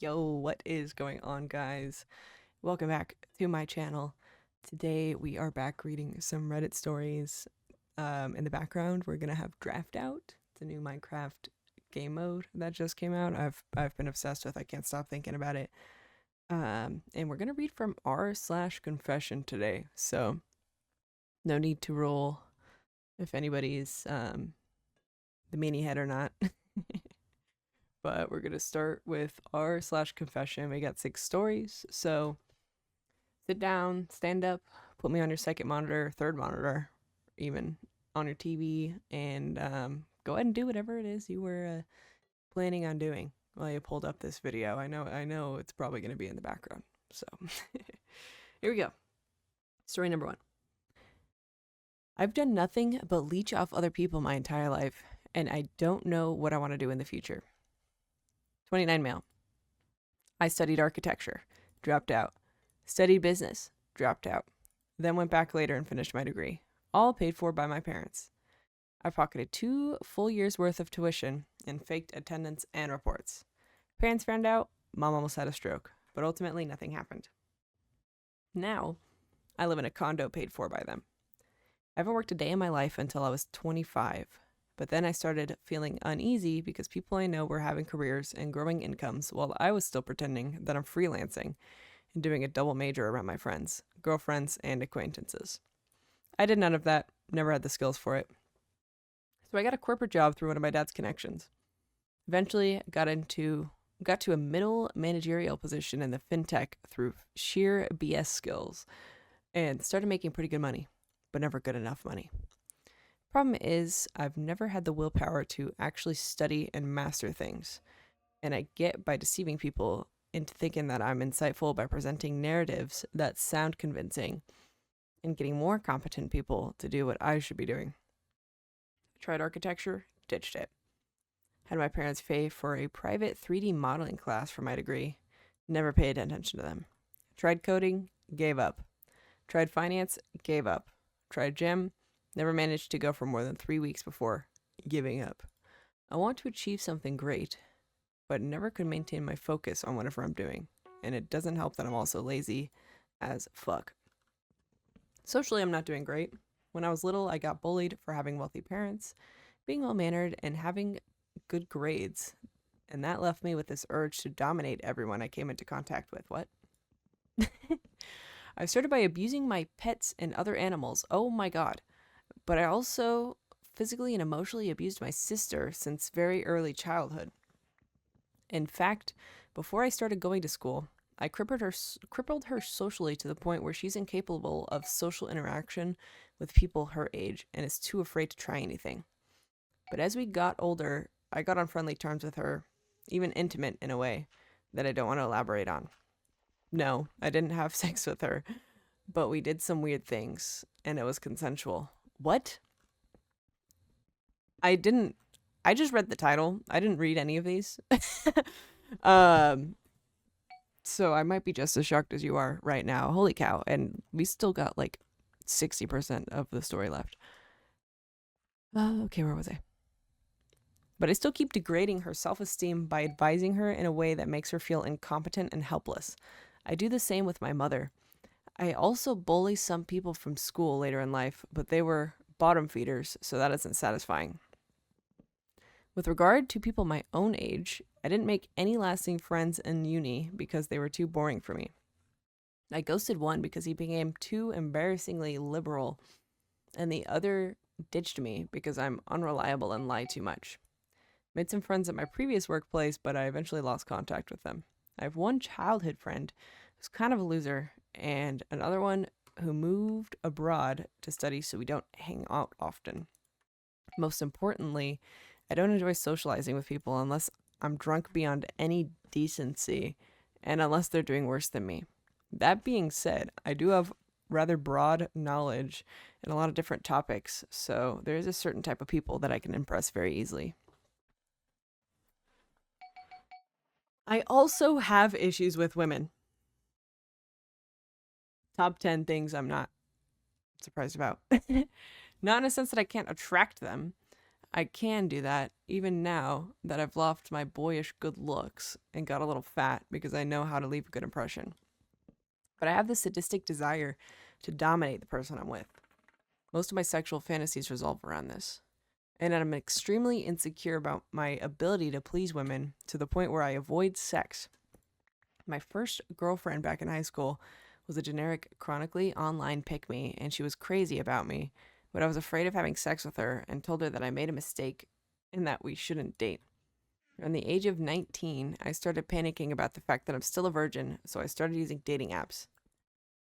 Yo, what is going on, guys? Welcome back to my channel. Today we are back reading some Reddit stories. In the background, we're gonna have Draftout, the new Minecraft game mode that just came out. I've been obsessed with. I can't stop thinking about it. And we're gonna read from r/confession today. So no need to roll if anybody's the meanie head or not. But we're gonna start with r/confession. We got 6 stories, so sit down, stand up, put me on your second monitor, third monitor, even on your TV, and go ahead and do whatever it is you were planning on doing while you pulled up this video. I know it's probably gonna be in the background. So here we go. Story number 1. I've done nothing but leech off other people my entire life, and I don't know what I want to do in the future. 29 male. I studied architecture, dropped out. Studied business, dropped out. Then went back later and finished my degree, all paid for by my parents. I pocketed 2 full years worth of tuition and faked attendance and reports. Parents found out, mom almost had a stroke, but ultimately nothing happened. Now, I live in a condo paid for by them. I haven't worked a day in my life until I was 25. But then I started feeling uneasy because people I know were having careers and growing incomes while I was still pretending that I'm freelancing and doing a double major around my friends, girlfriends, and acquaintances. I did none of that, never had the skills for it. So I got a corporate job through one of my dad's connections. Eventually got to a middle managerial position in the fintech through sheer BS skills and started making pretty good money, but never good enough money. Problem is, I've never had the willpower to actually study and master things, and I get by deceiving people into thinking that I'm insightful by presenting narratives that sound convincing and getting more competent people to do what I should be doing. Tried architecture, ditched it. Had my parents pay for a private 3D modeling class for my degree, never paid attention to them. Tried coding, gave up. Tried finance, gave up. Tried gym, never managed to go for more than 3 weeks before giving up. I want to achieve something great, but never could maintain my focus on whatever I'm doing. And it doesn't help that I'm also lazy as fuck. Socially, I'm not doing great. When I was little, I got bullied for having wealthy parents, being well-mannered, and having good grades. And that left me with this urge to dominate everyone I came into contact with. What? I started by abusing my pets and other animals. Oh my god. But I also physically and emotionally abused my sister since very early childhood. In fact, before I started going to school, I crippled her socially to the point where she's incapable of social interaction with people her age and is too afraid to try anything. But as we got older, I got on friendly terms with her, even intimate in a way that I don't want to elaborate on. No, I didn't have sex with her, but we did some weird things, and it was consensual. What? I didn't. I just read the title. I didn't read any of these. um, so I might be just as shocked as you are right now. Holy cow. And we still got like 60% of the story left. Okay, where was I? But I still keep degrading her self-esteem by advising her in a way that makes her feel incompetent and helpless. I do the same with my mother. I also bully some people from school later in life, but they were bottom feeders, so that isn't satisfying. With regard to people my own age, I didn't make any lasting friends in uni because they were too boring for me. I ghosted one because he became too embarrassingly liberal, and the other ditched me because I'm unreliable and lie too much. Made some friends at my previous workplace, but I eventually lost contact with them. I have one childhood friend who's kind of a loser, and another one who moved abroad to study, so we don't hang out often. Most importantly, I don't enjoy socializing with people unless I'm drunk beyond any decency and unless they're doing worse than me. That being said, I do have rather broad knowledge in a lot of different topics, so there is a certain type of people that I can impress very easily. I also have issues with women. Top 10 things I'm not surprised about. Not in a sense that I can't attract them. I can do that even now that I've lost my boyish good looks and got a little fat because I know how to leave a good impression. But I have this sadistic desire to dominate the person I'm with. Most of my sexual fantasies revolve around this. And I'm extremely insecure about my ability to please women to the point where I avoid sex. My first girlfriend back in high school was a generic, chronically online pick-me, and she was crazy about me, but I was afraid of having sex with her and told her that I made a mistake and that we shouldn't date. Around the age of 19, I started panicking about the fact that I'm still a virgin, so I started using dating apps.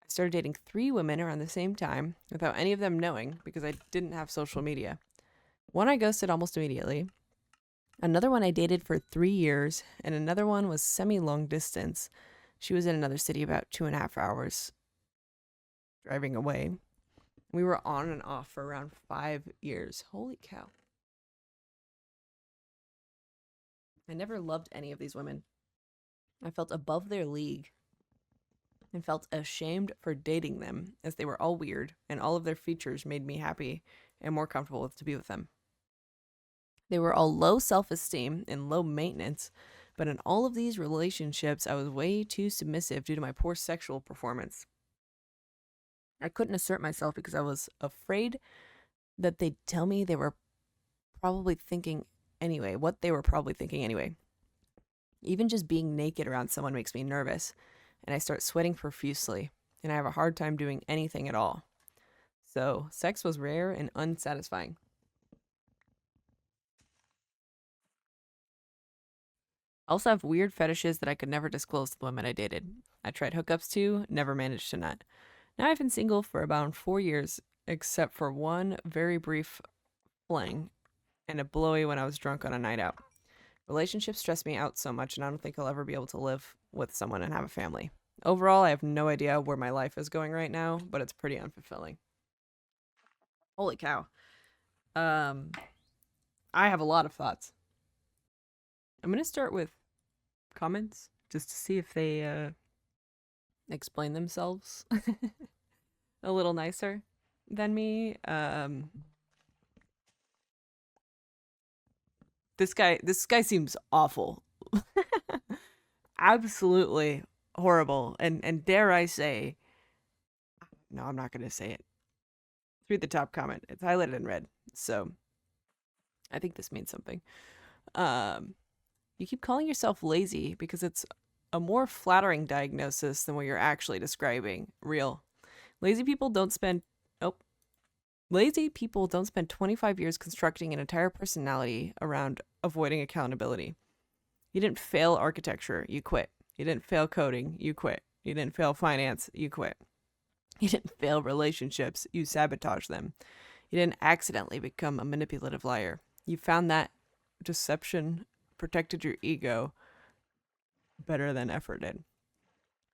I started dating 3 women around the same time without any of them knowing because I didn't have social media. One I ghosted almost immediately. Another one I dated for 3 years, and another one was semi-long distance. She was in another city about 2.5 hours driving away. We were on and off for around 5 years. Holy cow. I never loved any of these women. I felt above their league and felt ashamed for dating them as they were all weird and all of their features made me happy and more comfortable to be with them. They were all low self-esteem and low maintenance, but in all of these relationships, I was way too submissive due to my poor sexual performance. I couldn't assert myself because I was afraid that they'd tell me they were probably thinking anyway, what they were probably thinking anyway. Even just being naked around someone makes me nervous, and I start sweating profusely, and I have a hard time doing anything at all. So, sex was rare and unsatisfying. I also have weird fetishes that I could never disclose to the women I dated. I tried hookups too, never managed to nut. Now I've been single for about 4 years, except for one very brief fling and a blowy when I was drunk on a night out. Relationships stress me out so much, and I don't think I'll ever be able to live with someone and have a family. Overall, I have no idea where my life is going right now, but it's pretty unfulfilling. Holy cow. I have a lot of thoughts. I'm going to start with comments just to see if they explain themselves a little nicer than me. This guy seems awful. Absolutely horrible. And dare I say, no, I'm not going to say it. Read the top comment. It's highlighted in red. So I think this means something. You keep calling yourself lazy because it's a more flattering diagnosis than what you're actually describing. Real. Lazy people don't spend 25 years constructing an entire personality around avoiding accountability. You didn't fail architecture, you quit. You didn't fail coding, you quit. You didn't fail finance, you quit. You didn't fail relationships, you sabotage them. You didn't accidentally become a manipulative liar. You found that deception protected your ego better than effort did.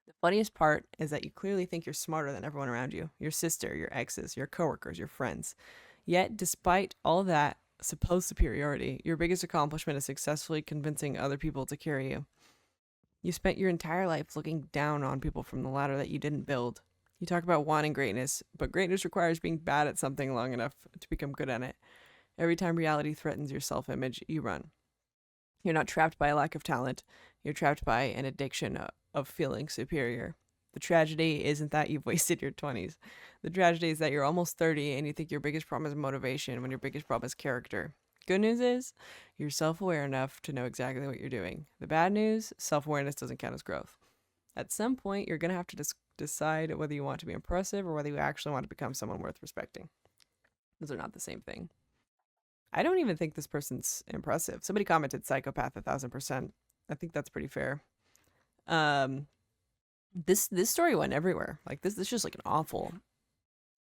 The funniest part is that you clearly think you're smarter than everyone around you. Your sister, your exes, your coworkers, your friends. Yet, despite all that supposed superiority, your biggest accomplishment is successfully convincing other people to carry you. You spent your entire life looking down on people from the ladder that you didn't build. You talk about wanting greatness, but greatness requires being bad at something long enough to become good at it. Every time reality threatens your self-image, you run. You're not trapped by a lack of talent. You're trapped by an addiction of feeling superior. The tragedy isn't that you've wasted your 20s. The tragedy is that you're almost 30 and you think your biggest problem is motivation when your biggest problem is character. Good news is you're self-aware enough to know exactly what you're doing. The bad news, self-awareness doesn't count as growth. At some point, you're going to have to decide whether you want to be impressive or whether you actually want to become someone worth respecting. Those are not the same thing. I don't even think this person's impressive. Somebody commented psychopath 1,000%. I think that's pretty fair. This story went everywhere. Like this is just like an awful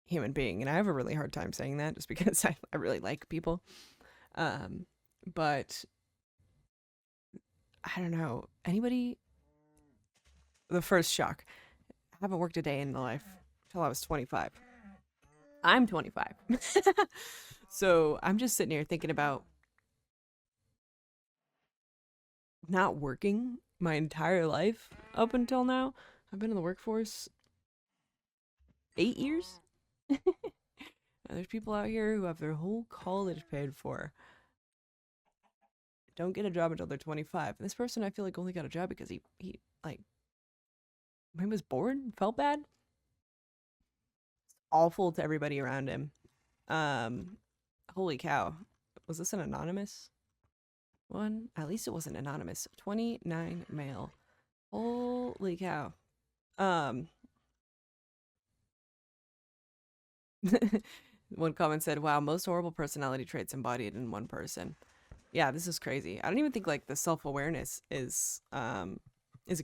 human being, and I have a really hard time saying that just because I really like people. But I don't know. Anybody? The first shock. I haven't worked a day in my life until I was 25. I'm 25. So I'm just sitting here thinking about not working my entire life up until now. I've been in the workforce 8 years. There's people out here who have their whole college paid for, don't get a job until they're 25. And this person, I feel like, only got a job because he like, he was bored, felt bad. Awful to everybody around him. Holy cow. Was this an anonymous one? At least it wasn't anonymous. 29 male. Holy cow. One comment said, wow, most horrible personality traits embodied in one person. Yeah, this is crazy. I don't even think like the self-awareness is a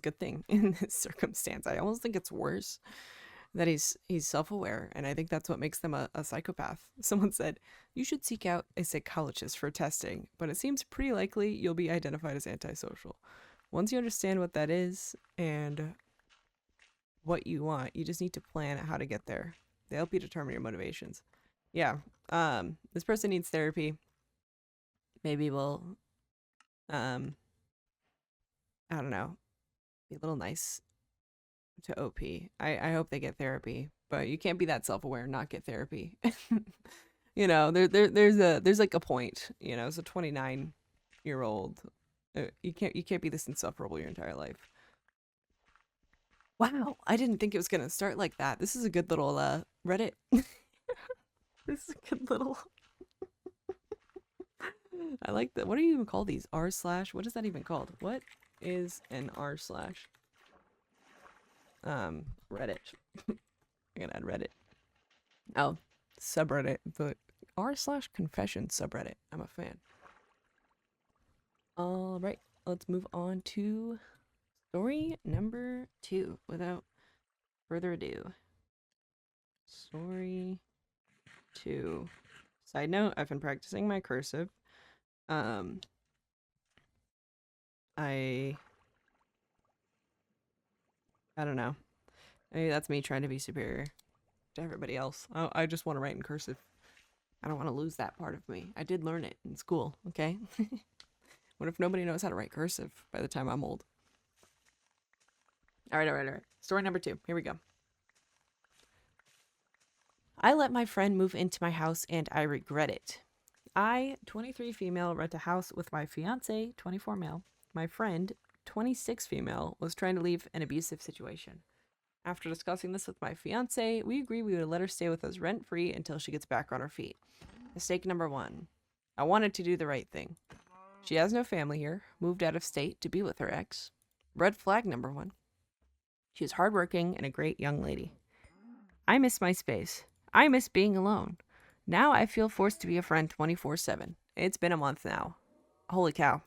good thing in this circumstance. I almost think it's worse that he's self-aware, and I think that's what makes them a psychopath. Someone said, you should seek out a psychologist for testing, but it seems pretty likely you'll be identified as antisocial. Once you understand what that is and what you want, you just need to plan how to get there. They help you determine your motivations. Yeah, this person needs therapy. Maybe we'll, I don't know, be a little nice to OP. I hope they get therapy, but you can't be that self-aware and not get therapy. You know, there's like a point, you know, as a 29-year-old, you can't be this insufferable your entire life. Wow, I didn't think it was gonna start like that. This is a good little Reddit. This is a good little I like that. What do you even call these? R slash? What is that even called? What is an R slash? Reddit. I'm gonna add Reddit. Oh, subreddit. The R slash confession subreddit. I'm a fan. All right, let's move on to story number 2 without further ado. Story 2. Side note, I've been practicing my cursive. I don't know. Maybe that's me trying to be superior to everybody else. I just want to write in cursive. I don't want to lose that part of me. I did learn it in school, okay? What if nobody knows how to write cursive by the time I'm old? All right. Story number 2. Here we go. I let my friend move into my house and I regret it. I, 23 female, rent a house with my fiance, 24 male. My friend, 26 female, was trying to leave an abusive situation. After discussing this with my fiance, we agreed we would let her stay with us rent-free until she gets back on her feet. Mistake number 1. I wanted to do the right thing. She has no family here, moved out of state to be with her ex. Red flag number 1. She is hardworking and a great young lady. I miss my space. I miss being alone. Now I feel forced to be a friend 24/7. It's been a month now. Holy cow.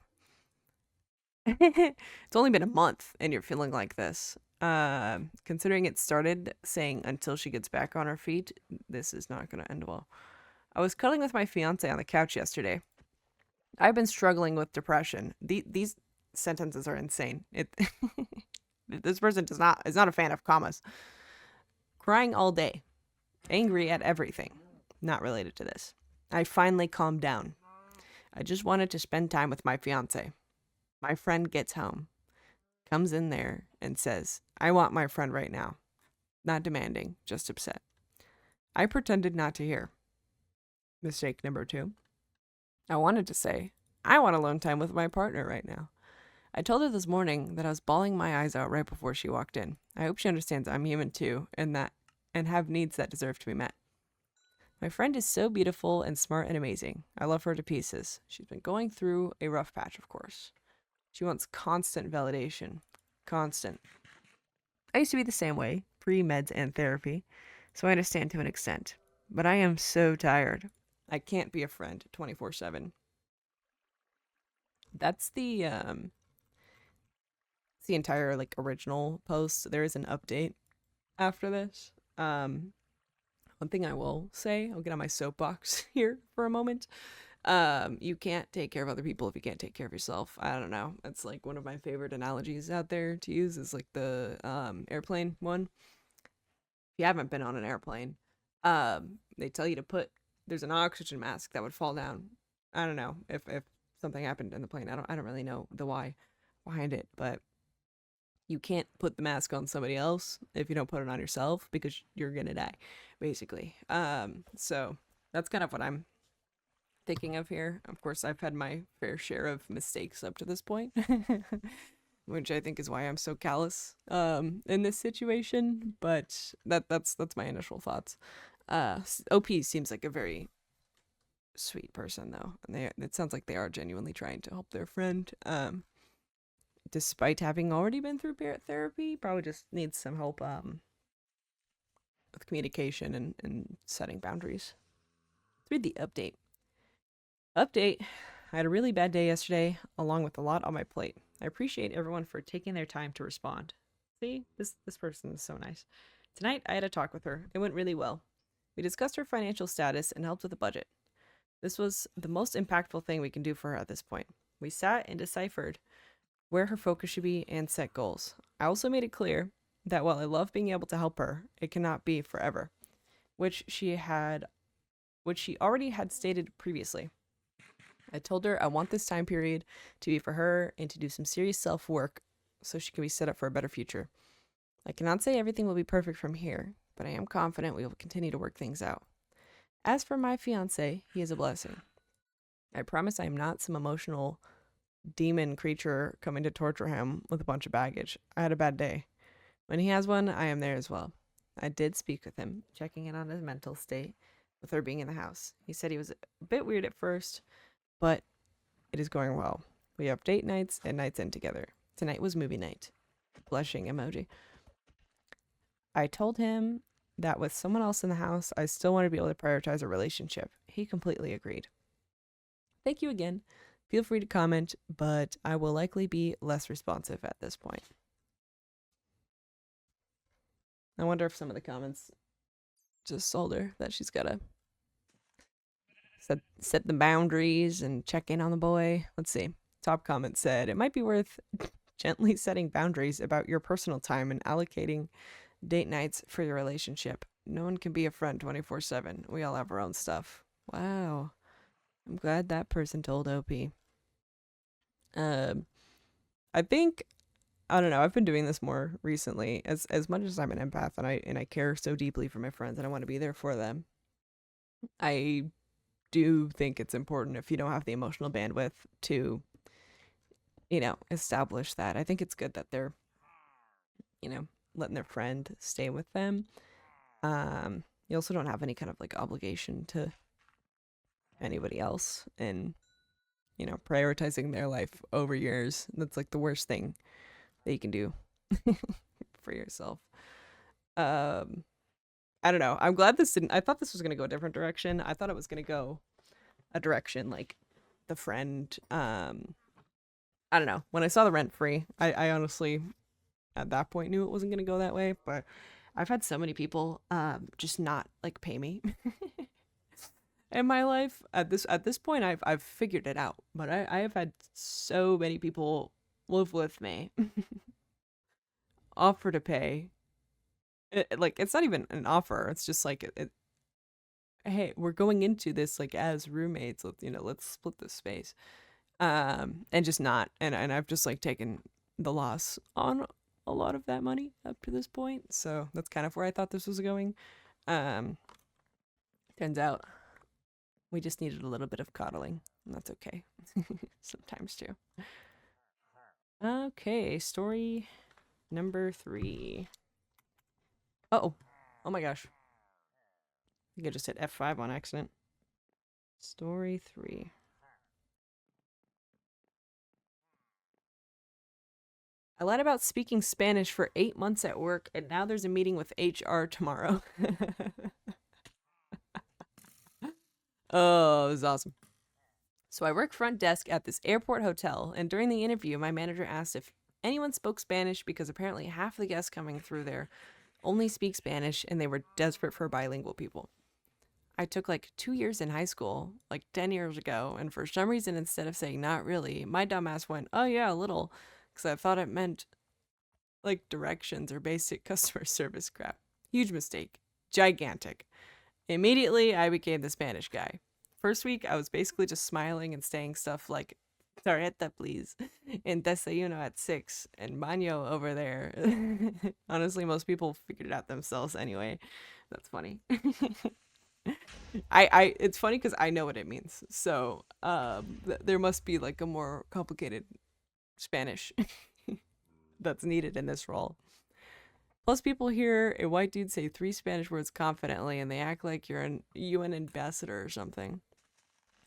It's only been a month and you're feeling like this. Considering it started saying until she gets back on her feet, this is not going to end well. I was cuddling with my fiance on the couch yesterday. I've been struggling with depression. These sentences are insane. This person is not a fan of commas. Crying all day. Angry at everything. Not related to this. I finally calmed down. I just wanted to spend time with my fiance. My friend gets home, comes in there, and says, I want my friend right now. Not demanding, just upset. I pretended not to hear. Mistake number 2. I wanted to say, I want alone time with my partner right now. I told her this morning that I was bawling my eyes out right before she walked in. I hope she understands I'm human too, and have needs that deserve to be met. My friend is so beautiful and smart and amazing. I love her to pieces. She's been going through a rough patch, of course. She wants constant validation. Constant. I used to be the same way, pre-meds and therapy, so I understand to an extent. But I am so tired. I can't be a friend 24/7. That's the entire like original post. There is an update after this. One thing I will say, I'll get on my soapbox here for a moment. You can't take care of other people if you can't take care of yourself. I don't know. It's like one of my favorite analogies out there to use is like the airplane one. If you haven't been on an airplane, they tell you to there's an oxygen mask that would fall down. I don't know if something happened in the plane. I don't really know the why behind it, but you can't put the mask on somebody else if you don't put it on yourself because you're gonna die, basically. So That's kind of what I'm thinking of here. Of course, I've had my fair share of mistakes up to this point, which I think is why I'm so callous in this situation. But that's my initial thoughts. OP seems like a very sweet person though, and it sounds like they are genuinely trying to help their friend. Despite having already been through therapy, probably just needs some help with communication and setting boundaries. Let's read the update. Update. I had a really bad day yesterday, along with a lot on my plate. I appreciate everyone for taking their time to respond. See, this person is so nice. Tonight, I had a talk with her. It went really well. We discussed her financial status and helped with the budget. This was the most impactful thing we can do for her at this point. We sat and deciphered where her focus should be and set goals. I also made it clear that while I love being able to help her, it cannot be forever, which she already had stated previously. I told her I want this time period to be for her and to do some serious self-work so she can be set up for a better future. I cannot say everything will be perfect from here, but I am confident we will continue to work things out. As for my fiancé, he is a blessing. I promise I am not some emotional demon creature coming to torture him with a bunch of baggage. I had a bad day. When he has one, I am there as well. I did speak with him, checking in on his mental state with her being in the house. He said he was a bit weird at first, but it is going well. We have date nights and nights in together. Tonight was movie night. Blushing emoji. I told him that with someone else in the house, I still want to be able to prioritize a relationship. He completely agreed. Thank you again. Feel free to comment, but I will likely be less responsive at this point. I wonder if some of the comments just told her that she's gotta set the boundaries and check in on the boy. Let's see. Top comment said, it might be worth gently setting boundaries about your personal time and allocating date nights for your relationship. No one can be a friend 24/7. We all have our own stuff. Wow. I'm glad that person told OP. I think, I don't know, I've been doing this more recently as much as I'm an empath and I care so deeply for my friends and I want to be there for them. I do think it's important if you don't have the emotional bandwidth to, establish that. I think it's good that they're, letting their friend stay with them. You also don't have any kind of like obligation to anybody else and, prioritizing their life over yours. That's like the worst thing that you can do for yourself. I don't know. I'm glad this didn't. I thought this was going to go a different direction. I thought it was going to go a direction like the friend. I don't know. When I saw the rent free, I honestly at that point knew it wasn't going to go that way. But I've had so many people just not like pay me in my life. At this point, I've figured it out. But I have had so many people live with me, offer to pay. It's not even an offer. It's just like hey, we're going into this like as roommates. Let's split this space. And just not. And I've just like taken the loss on a lot of that money up to this point. So that's kind of where I thought this was going. Turns out we just needed a little bit of coddling, and that's okay. Sometimes too. Okay, story number 3. Uh-oh. Oh my gosh. I think I just hit F5 on accident. Story 3. I lied about speaking Spanish for 8 months at work, and now there's a meeting with HR tomorrow. Oh, this is awesome. So I work front desk at this airport hotel, and during the interview, my manager asked if anyone spoke Spanish because apparently half the guests coming through there only speak Spanish, and they were desperate for bilingual people. I took like 2 years in high school, like 10 years ago, and for some reason, instead of saying not really, my dumbass went, oh yeah, a little, because I thought it meant like directions or basic customer service crap. Huge mistake. Gigantic. Immediately, I became the Spanish guy. First week, I was basically just smiling and saying stuff like, tarjeta, please, and desayuno at 6, and baño over there. Honestly, most people figured it out themselves anyway. That's funny. It's funny because I know what it means. So there must be like a more complicated Spanish that's needed in this role. Plus, people hear a white dude say 3 Spanish words confidently, and they act like you're an UN ambassador or something.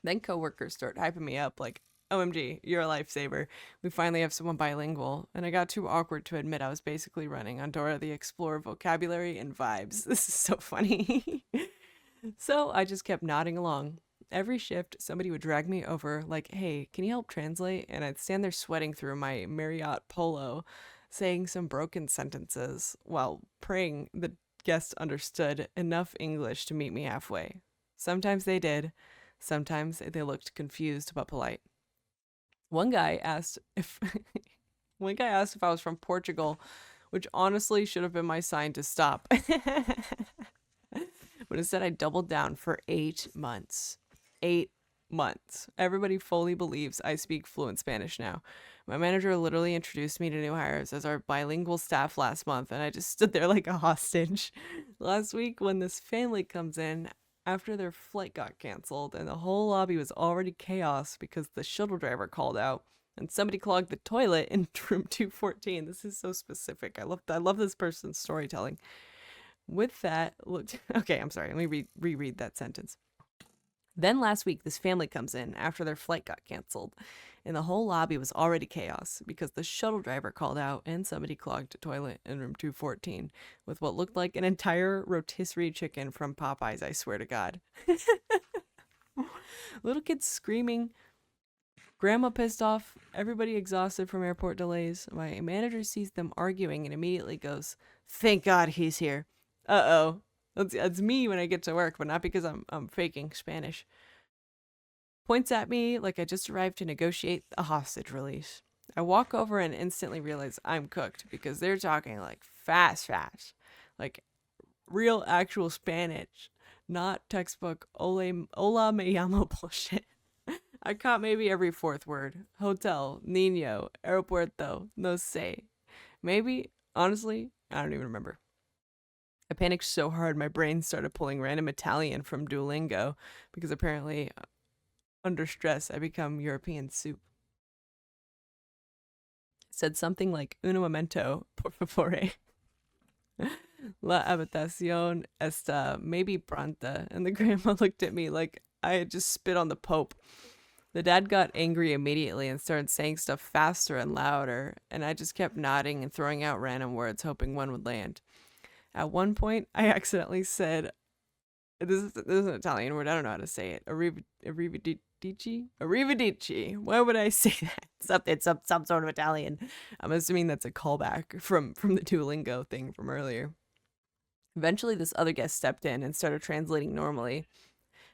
Then coworkers start hyping me up like, OMG, you're a lifesaver. We finally have someone bilingual. And I got too awkward to admit I was basically running on Dora the Explorer vocabulary and vibes. This is so funny. So I just kept nodding along. Every shift, somebody would drag me over, like, hey, can you help translate? And I'd stand there sweating through my Marriott polo, saying some broken sentences while praying the guests understood enough English to meet me halfway. Sometimes they did. Sometimes they looked confused but polite. One guy asked if I was from Portugal, which honestly should have been my sign to stop. But instead I doubled down for 8 months. 8 months. Everybody fully believes I speak fluent Spanish now. My manager literally introduced me to new hires as our bilingual staff last month, and I just stood there like a hostage. Last week, when this family comes in, after their flight got canceled and the whole lobby was already chaos because the shuttle driver called out and somebody clogged the toilet in room 214. This is so specific. I love this person's storytelling. With that, okay, I'm sorry. Let me reread that sentence. Then last week, this family comes in after their flight got canceled, and the whole lobby was already chaos because the shuttle driver called out and somebody clogged a toilet in room 214 with what looked like an entire rotisserie chicken from Popeyes, I swear to God. Little kids screaming, grandma pissed off, everybody exhausted from airport delays. My manager sees them arguing and immediately goes, thank God he's here. Uh-oh. That's me when I get to work, but not because I'm faking Spanish. Points at me like I just arrived to negotiate a hostage release. I walk over and instantly realize I'm cooked because they're talking like fast. Like real actual Spanish, not textbook hola me llamo bullshit. I caught maybe every 4th word. Hotel, niño, aeropuerto, no sé. Maybe, honestly, I don't even remember. I panicked so hard my brain started pulling random Italian from Duolingo because apparently under stress I become European soup. Said something like un momento, por favore. La habitación está maybe pronta. And the grandma looked at me like I had just spit on the Pope. The dad got angry immediately and started saying stuff faster and louder, and I just kept nodding and throwing out random words hoping one would land. At one point, I accidentally said, this is an Italian word, I don't know how to say it. Arrivederci? Arrivederci. Why would I say that? It's some sort of Italian. I'm assuming that's a callback from the Duolingo thing from earlier. Eventually, this other guest stepped in and started translating normally.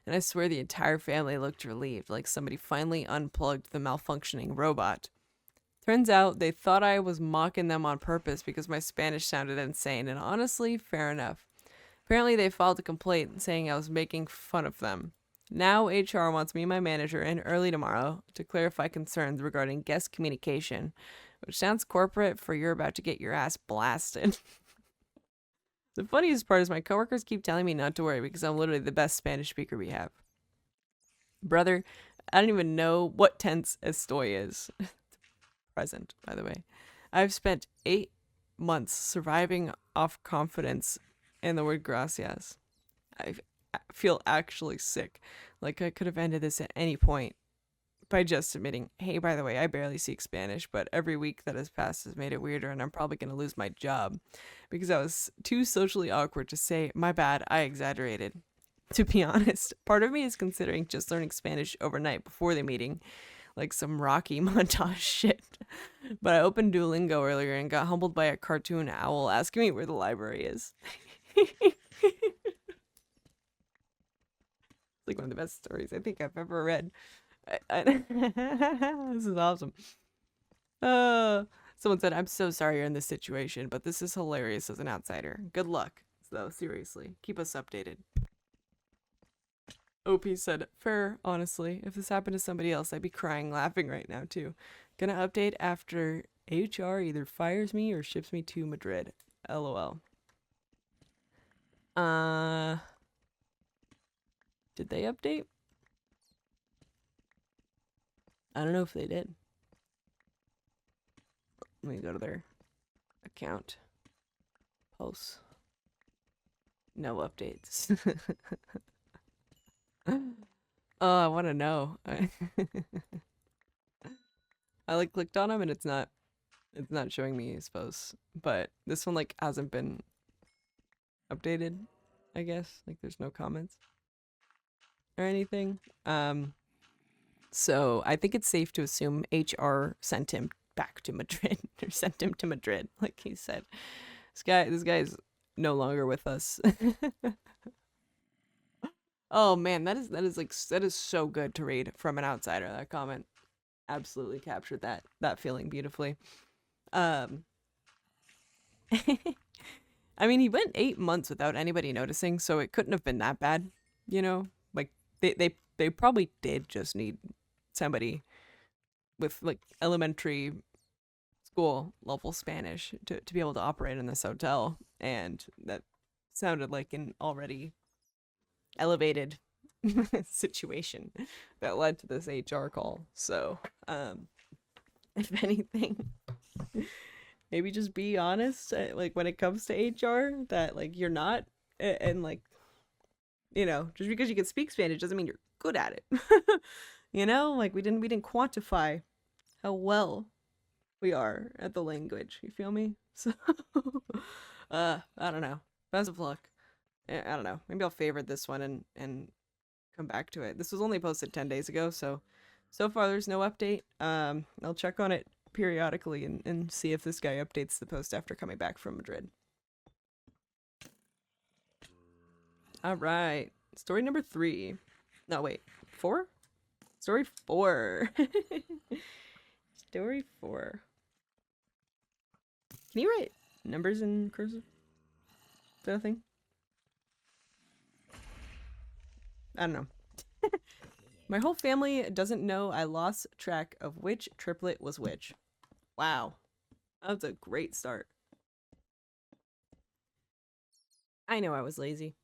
And I swear the entire family looked relieved, like somebody finally unplugged the malfunctioning robot. Turns out they thought I was mocking them on purpose because my Spanish sounded insane, and honestly, fair enough. Apparently they filed a complaint saying I was making fun of them. Now HR wants me and my manager in early tomorrow to clarify concerns regarding guest communication, which sounds corporate for you're about to get your ass blasted. The funniest part is my coworkers keep telling me not to worry because I'm literally the best Spanish speaker we have. Brother, I don't even know what tense estoy is. Present, by the way. I've spent 8 months surviving off confidence and the word gracias. I feel actually sick. Like I could have ended this at any point by just admitting, hey, by the way, I barely speak Spanish, but every week that has passed has made it weirder and I'm probably going to lose my job because I was too socially awkward to say, my bad, I exaggerated. To be honest, part of me is considering just learning Spanish overnight before the meeting, like some Rocky montage shit. But I opened Duolingo earlier and got humbled by a cartoon owl asking me where the library is. Like one of the best stories I think I've ever read. This is awesome. Someone said, I'm so sorry you're in this situation, but this is hilarious as an outsider. Good luck, though, seriously. Keep us updated. OP said, fair, honestly. If this happened to somebody else, I'd be crying laughing right now, too. Gonna update after HR either fires me or ships me to Madrid. LOL. Did they update? I don't know if they did. Let me go to their account. Posts. No updates. Oh, I want to know. I like clicked on them and it's not showing me his posts. But this one like hasn't been updated, I guess. Like there's no comments or anything. So I think it's safe to assume HR sent him back to Madrid or sent him to Madrid, like he said. This guy is no longer with us. Oh man, that is so good to read from an outsider. That comment absolutely captured that feeling beautifully. I mean, he went 8 months without anybody noticing, so it couldn't have been that bad, you know? Like they probably did just need somebody with like elementary school level Spanish to be able to operate in this hotel, and that sounded like an already elevated situation that led to this HR call. So, if anything, maybe just be honest, like when it comes to HR, that like you're not, and like, you know, just because you can speak Spanish doesn't mean you're good at it. You know, like we didn't quantify how well we are at the language. You feel me? So, I don't know. Best of luck. I don't know. Maybe I'll favorite this one and come back to it. This was only posted 10 days ago, so far there's no update. I'll check on it periodically and see if this guy updates the post after coming back from Madrid. All right. Story number 3. No, wait. 4? Story 4. Story 4. Can you write numbers in cursive? Is that a thing? I don't know. My whole family doesn't know I lost track of which triplet was which. Wow. That's a great start. I know I was lazy.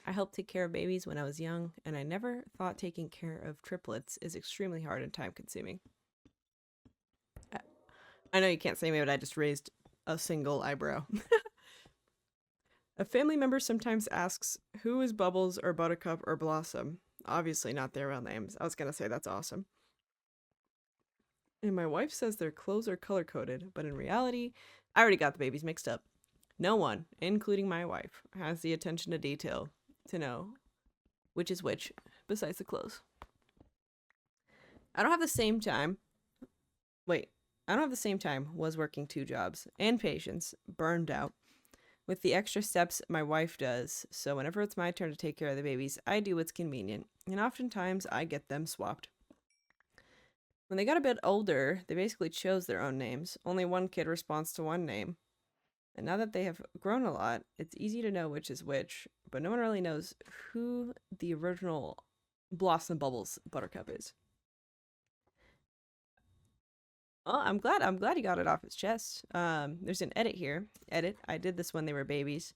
I helped take care of babies when I was young, and I never thought taking care of triplets is extremely hard and time-consuming. I know you can't say me, but I just raised a single eyebrow. A family member sometimes asks, who is Bubbles or Buttercup or Blossom? Obviously not their real names. I was gonna say that's awesome. And my wife says their clothes are color-coded, but in reality, I already got the babies mixed up. No one, including my wife, has the attention to detail to know which is which, besides the clothes. I don't have the same time. Was working 2 jobs, and patience, burned out, with the extra steps my wife does, so whenever it's my turn to take care of the babies, I do what's convenient, and oftentimes I get them swapped. When they got a bit older, they basically chose their own names. Only one kid responds to one name. And now that they have grown a lot, it's easy to know which is which, but no one really knows who the original Blossom Bubbles Buttercup is. Oh, I'm glad he got it off his chest. There's an edit here. Edit. I did this when they were babies.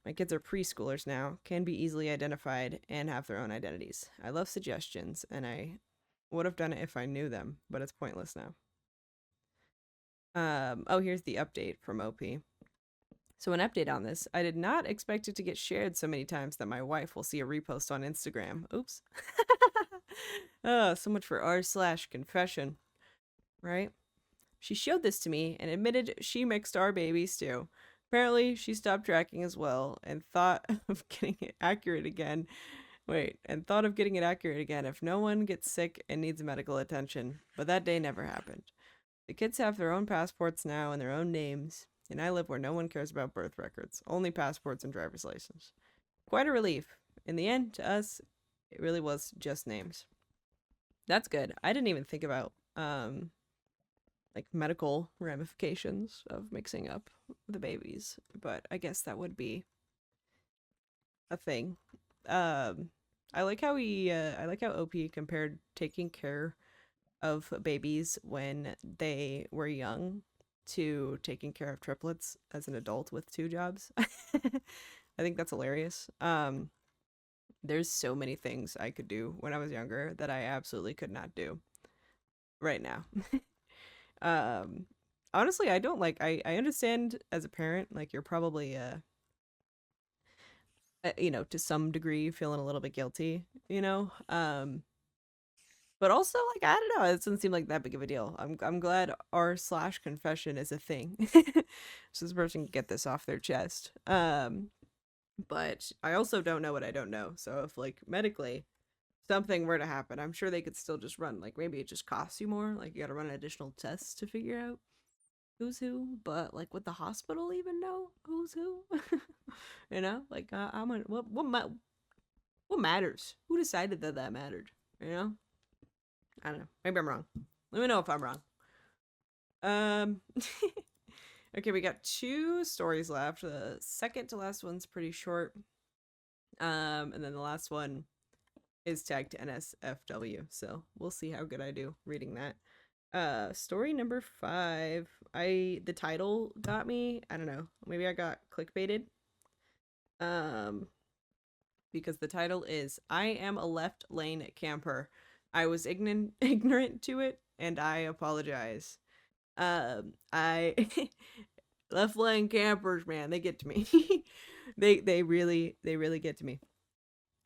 My kids are preschoolers now, can be easily identified, and have their own identities. I love suggestions, and I would have done it if I knew them, but it's pointless now. Oh, here's the update from OP. So an update on this. I did not expect it to get shared so many times that my wife will see a repost on Instagram. Oops. Oh, so much for r/confession, right? She showed this to me and admitted she mixed our babies too. Apparently, she stopped tracking as well and thought of getting it accurate again. Thought of getting it accurate again if no one gets sick and needs medical attention. But that day never happened. The kids have their own passports now and their own names, and I live where no one cares about birth records, only passports and driver's license. Quite a relief. In the end, to us, it really was just names. That's good. I didn't even think about like medical ramifications of mixing up the babies, but I guess that would be a thing. I like how OP compared taking care of babies when they were young to taking care of triplets as an adult with 2 jobs. I think that's hilarious. There's so many things I could do when I was younger that I absolutely could not do right now. um Honestly, I don't like I understand as a parent, like you're probably you know, to some degree feeling a little bit guilty, you know? But also, like, I don't know, it doesn't seem like that big of a deal. I'm glad r slash confession is a thing. So this person can get this off their chest. But I also don't know what I don't know. So if like medically something were to happen, I'm sure they could still just run. Like maybe it just costs you more. Like you got to run additional tests to figure out who's who. But like, would the hospital even know who's who? You know, like I'm a, what matters? Who decided that that mattered? You know, I don't know. Maybe I'm wrong. Let me know if I'm wrong. Um. Okay, we got two stories left. The second to last one's pretty short. And then the last one is tagged to NSFW. So we'll see how good I do reading that. Story number 5. The title got me. I don't know. Maybe I got clickbaited. Um, because the title is I am a left lane camper. I was ignorant to it, and I apologize. I left lane campers, man, they get to me. They really get to me.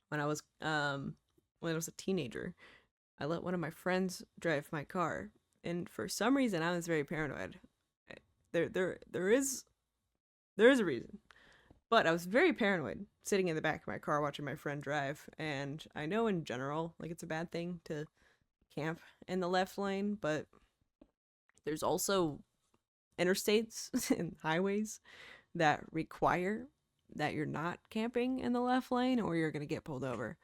When I was a teenager, I let one of my friends drive my car, and for some reason I was very paranoid. There is a reason. But I was very paranoid sitting in the back of my car watching my friend drive, and I know in general like it's a bad thing to camp in the left lane, but there's also interstates and highways that require that you're not camping in the left lane or you're going to get pulled over.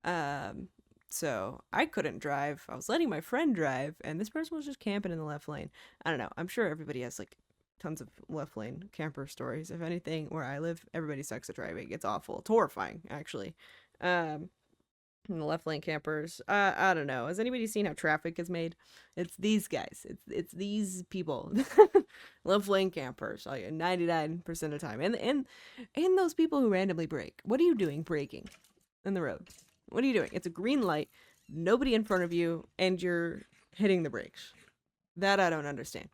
Um, so I couldn't drive. I was letting my friend drive, and this person was just camping in the left lane. I don't know. I'm sure everybody has like tons of left lane camper stories. If anything, where I live, everybody sucks at driving. It's awful. It's horrifying, actually. Um, the left lane campers. I don't know. Has anybody seen how traffic is made? It's these guys. It's these people. Left lane campers. 99% of the time. And those people who randomly brake. What are you doing braking in the road? What are you doing? It's a green light, nobody in front of you, and you're hitting the brakes. That I don't understand.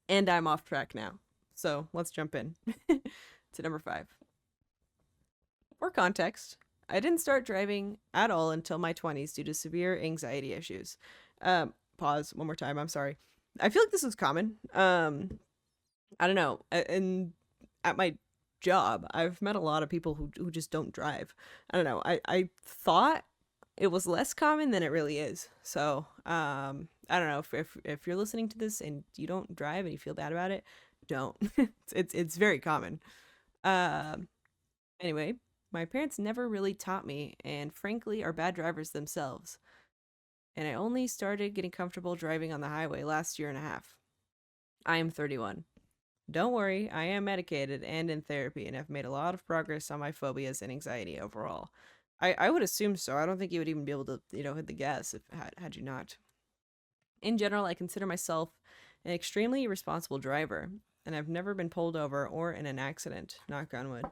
And I'm off track now. So let's jump in to number 5. For context, I didn't start driving at all until my 20s due to severe anxiety issues. Pause one more time. I'm sorry. I feel like this is common. I don't know. And at my job, I've met a lot of people who just don't drive. I don't know. I thought it was less common than it really is. So, I don't know if you're listening to this and you don't drive and you feel bad about it, don't. It's very common. Anyway, my parents never really taught me, and frankly are bad drivers themselves. And I only started getting comfortable driving on the highway last year and a half. I am 31. Don't worry, I am medicated and in therapy and have made a lot of progress on my phobias and anxiety overall. I would assume so. I don't think you would even be able to, hit the gas if had you not. In general, I consider myself an extremely responsible driver, and I've never been pulled over or in an accident, knock on wood.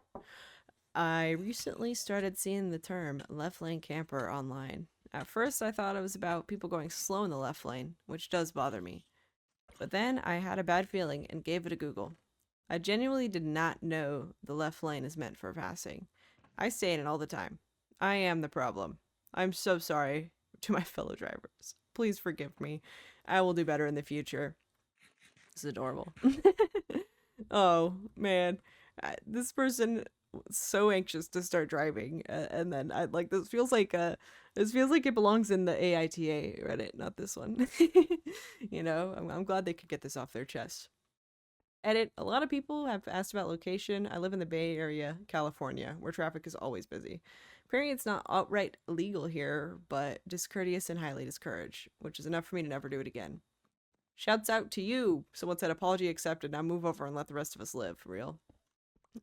I recently started seeing the term left lane camper online. At first, I thought it was about people going slow in the left lane, which does bother me. But then I had a bad feeling and gave it a Google. I genuinely did not know the left lane is meant for passing. I stay in it all the time. I am the problem. I'm so sorry to my fellow drivers. Please forgive me. I will do better in the future. This is adorable. Oh, man. This person was so anxious to start driving, and then I like this feels like it belongs in the AITA Reddit, not this one. I'm glad they could get this off their chest. Edit. A lot of people have asked about location. I live in the Bay Area, California, where traffic is always busy. Apparently, it's not outright illegal here, but discourteous and highly discouraged, which is enough for me to never do it again. Shouts out to you. Someone said apology accepted. Now move over and let the rest of us live. Real.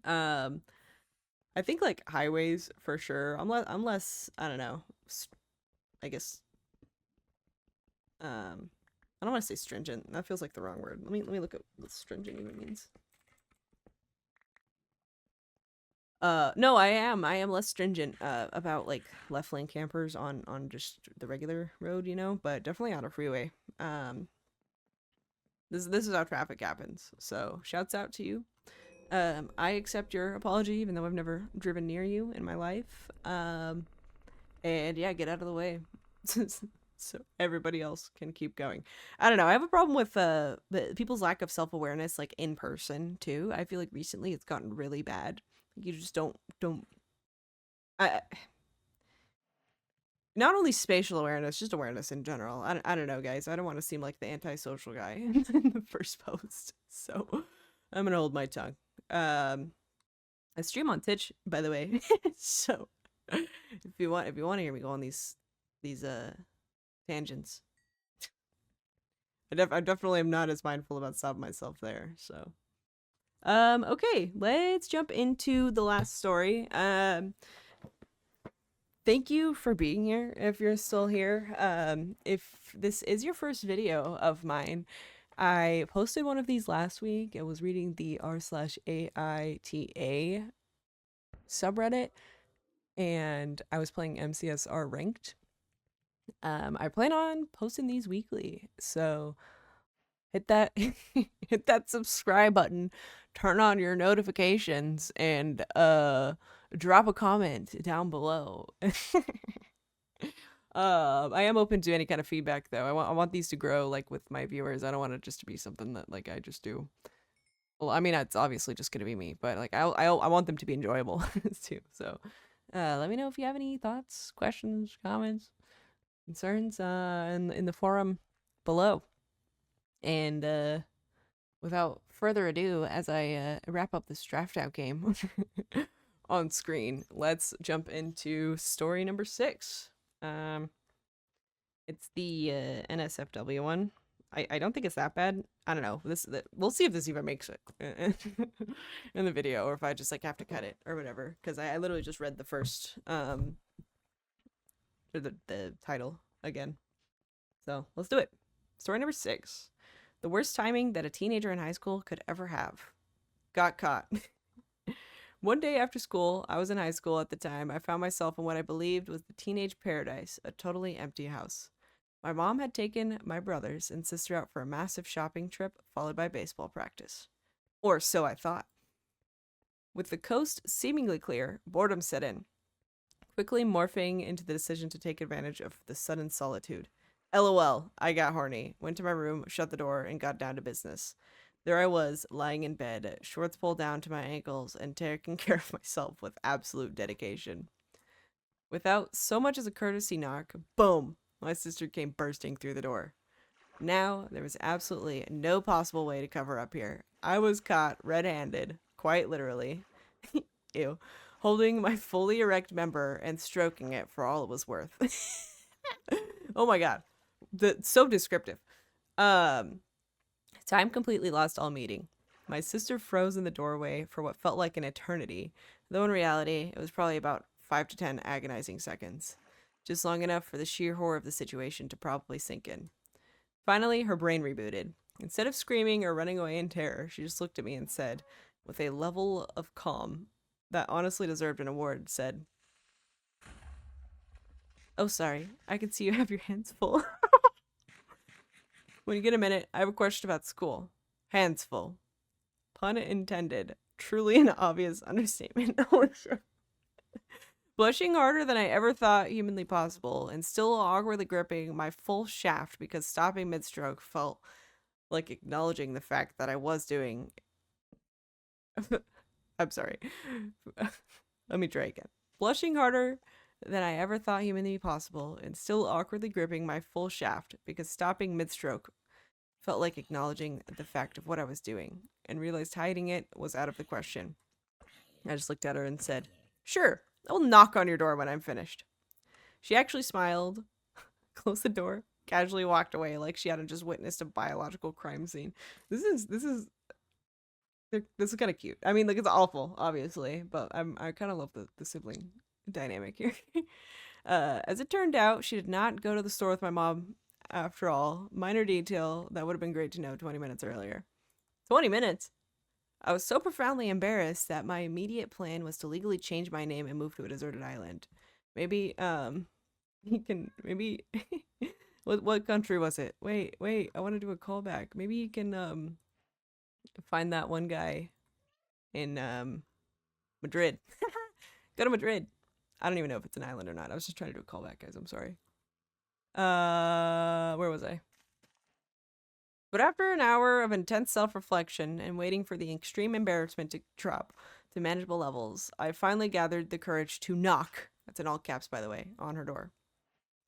I think like highways for sure. Unless I don't know. I guess. I don't want to say stringent. That feels like the wrong word. Let me look at what stringent even means. No, I am less stringent about like left lane campers on just the regular road, you know, but definitely on a freeway. Um, this is how traffic happens. So shouts out to you. I accept your apology, even though I've never driven near you in my life. And yeah, get out of the way, so everybody else can keep going. I don't know. I have a problem with people's lack of self awareness, like in person too. I feel like recently it's gotten really bad. You just don't. I Not only spatial awareness, just awareness in general. I don't know, guys. I don't want to seem like the antisocial guy in the first post, so I'm gonna hold my tongue. I stream on Twitch, by the way, so if you want to hear me go on these tangents, I definitely am not as mindful about stopping myself there. So okay, let's jump into the last story. Thank you for being here if you're still here. If this is your first video of mine, I posted one of these last week. I was reading the r/AITA subreddit, and I was playing MCSR ranked. I plan on posting these weekly, so hit that hit that subscribe button, turn on your notifications, and drop a comment down below. I am open to any kind of feedback though. I want these to grow like with my viewers. I don't want it just to be something that like I just do. Well, I mean, it's obviously just gonna be me, but like I want them to be enjoyable too. So, let me know if you have any thoughts, questions, comments, concerns in the forum below. And without further ado, as I wrap up this draft out game on screen, let's jump into story number 6. It's the NSFW one. I don't think it's that bad. I don't know. We'll see if this even makes it in the video, or if I just like have to cut it or whatever. Because I literally just read the first or the title again. So let's do it. Story number 6. The worst timing that a teenager in high school could ever have. Got caught. One day after school, I was in high school at the time, I found myself in what I believed was the teenage paradise, a totally empty house. My mom had taken my brothers and sister out for a massive shopping trip, followed by baseball practice. Or so I thought. With the coast seemingly clear, boredom set in, quickly morphing into the decision to take advantage of the sudden solitude. LOL, I got horny, went to my room, shut the door, and got down to business. There I was, lying in bed, shorts pulled down to my ankles, and taking care of myself with absolute dedication. Without so much as a courtesy knock, boom, my sister came bursting through the door. Now, there was absolutely no possible way to cover up here. I was caught red-handed, quite literally, ew, holding my fully erect member and stroking it for all it was worth. Oh my god. So descriptive. Time completely lost all meaning. My sister froze in the doorway for what felt like an eternity, though in reality, it was probably about 5 to 10 agonizing seconds. Just long enough for the sheer horror of the situation to probably sink in. Finally, her brain rebooted. Instead of screaming or running away in terror, she just looked at me and said, with a level of calm that honestly deserved an award, said, "Oh, sorry, I can see you have your hands full." When you get a minute, I have a question about school. Hands full. Pun intended. Truly an obvious understatement. Blushing harder than I ever thought humanly possible, and still awkwardly gripping my full shaft because stopping mid-stroke felt like acknowledging the fact that I was doing... I'm sorry. Let me try again. Blushing harder than I ever thought humanly possible, and still awkwardly gripping my full shaft because stopping mid-stroke felt like acknowledging the fact of what I was doing, and realized hiding it was out of the question. I just looked at her and said, "Sure, I will knock on your door when I'm finished." She actually smiled, closed the door, casually walked away like she hadn't just witnessed a biological crime scene. This is kind of cute. I mean, like, it's awful, obviously, but I kind of love the sibling dynamic here. As it turned out, she did not go to the store with my mom after all. Minor detail that would have been great to know 20 minutes earlier. 20 minutes? I was so profoundly embarrassed that my immediate plan was to legally change my name and move to a deserted island. Maybe, he can, maybe, what country was it? Wait, I want to do a callback. Maybe you can, find that one guy in, Madrid. Go to Madrid. I don't even know if it's an island or not. I was just trying to do a callback, guys. I'm sorry. Where was I? But after an hour of intense self-reflection and waiting for the extreme embarrassment to drop to manageable levels, I finally gathered the courage to knock, that's in all caps by the way, on her door.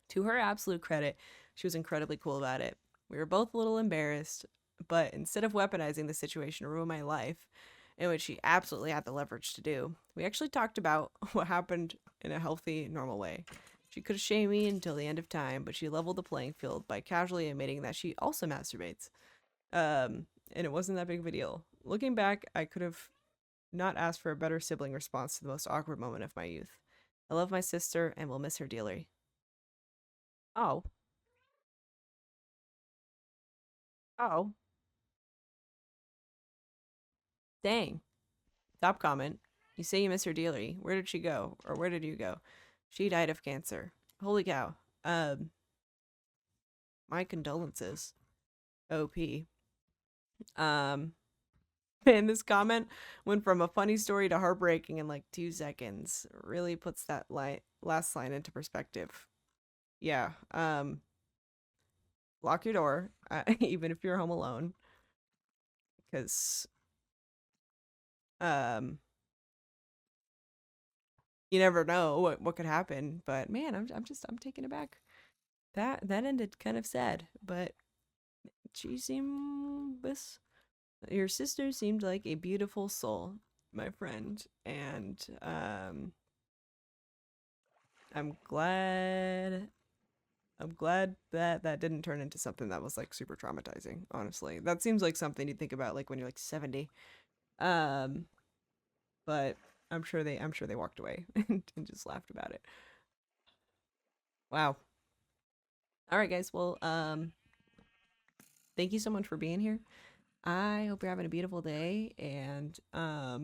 To her absolute credit, she was incredibly cool about it. We were both a little embarrassed, but instead of weaponizing the situation to ruin my life, in which she absolutely had the leverage to do, we actually talked about what happened in a healthy, normal way. She could have shamed me until the end of time, but she leveled the playing field by casually admitting that she also masturbates. And it wasn't that big of a deal. Looking back, I could have not asked for a better sibling response to the most awkward moment of my youth. I love my sister and will miss her dearly. Oh, oh, dang. Top comment. You say you miss her dearly. Where did she go? Or where did you go? She died of cancer. Holy cow. My condolences. OP. Um, and this comment went from a funny story to heartbreaking in like 2 seconds. Really puts that last line into perspective. Yeah. Lock your door, even if you're home alone, because um, you never know what could happen. But man, I'm taken aback. That ended kind of sad, but she seemed this your sister seemed like a beautiful soul, my friend, and I'm glad I'm glad that that didn't turn into something that was like super traumatizing, honestly. That seems like something you think about like when you're like 70. Um but I'm sure they walked away and just laughed about it. Wow. All right guys, well thank you so much for being here. I hope you're having a beautiful day and I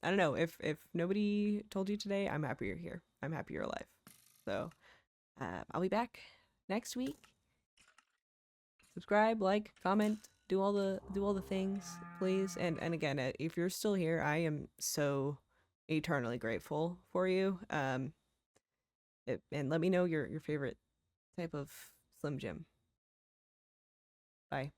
don't know if nobody told you today, I'm happy you're here. I'm happy you're alive. So, I'll be back next week. Subscribe, like, comment, do all the things, please. And again, if you're still here, I am so eternally grateful for you. And let me know your favorite type of Slim Jim. Bye.